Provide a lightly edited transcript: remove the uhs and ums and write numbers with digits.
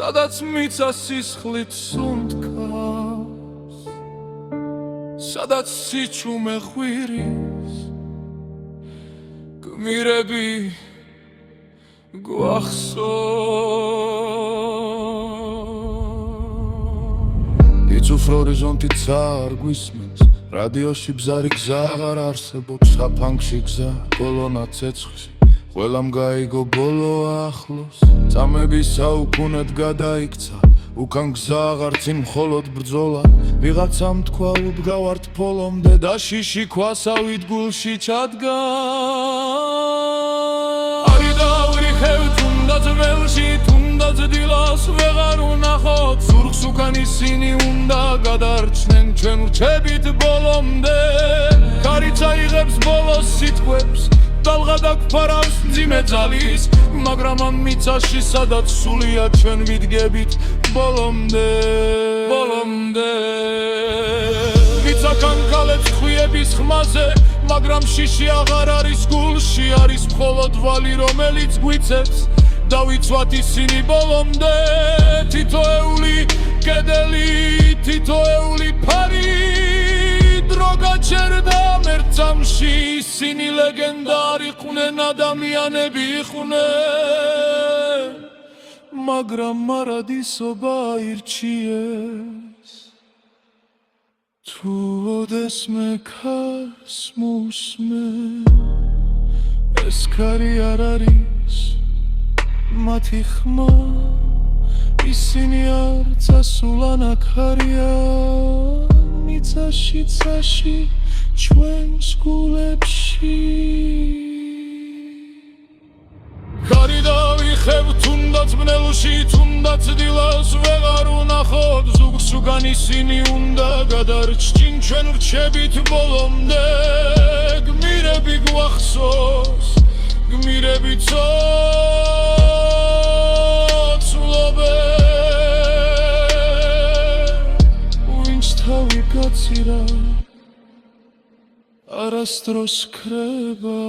სადაც მიწა სისხლით სუნთქავს, სადაც სიჩუმე ხვირის გმირები გვახსოვს. იცის ჰორიზონტით არ გვისმენს, რადიოში ბზარი გზა აღარ არსებობს, საფანგში გზა კოლონა ცეცხლში, ყველამ გაიგო ბოლო ახლოს, წამების საუკუნედ გადაიქცა, უკან გზა აღარ წინ მხოლოდ ბრძოლა, ვიღაცამ თქვა უდგავართ ფოლომდე და შიში ქვასავით გულში ჩადგა. არი დავირიხევ თუნდაც ველში, თუნდაც დილას ვეღარ ვნახოთ, ზურგს უკან ისინი უნდა გადარჩნენ ჩვენ ვრჩებით ბოლომდე. ქარიც აიღებს ბოლოს სიტყვებს, დალღა დაგფარავს მძიმე ძალის, მაგრამ ამ მიწაში სადაც სულია ჩვენ ვიდგებით ბოლომდე. მიწა კანკალებს ხვიების ხმაზე, მაგრამ შიში აღარ არის გულში, არის მხოლოდ ვალი რომელიც გვიცებს, დავიცვათ ისინი ბოლომდე. თითოეული კედელი, თითოეული ფარი დრო გაჩერდა მერწამში, ისინი ლეგენდა არ იყვნენ, ადამიანები იყვნენ, მაგრამ მარადისობა აირჩიეს. თუ ოდესმე ქარს მუსმე, ეს ქარი არ არის მათი ხმა, ისინი არ წასულან აქ არიან მიწაში ცაში ჩვენს გულებში. ქარი დავიხევ თუნდაც ბნელში, თუნდაც დილას ვეღარ ვნახოთ, ზურგს უკან ისინი უნდა გადარჩინ ჩვენ ვრჩებით ბოლომდე. გმირები გვახსოვს, გმირები ცოცხლობენ, ვინც თავი გაცირა არასდროს ქრება.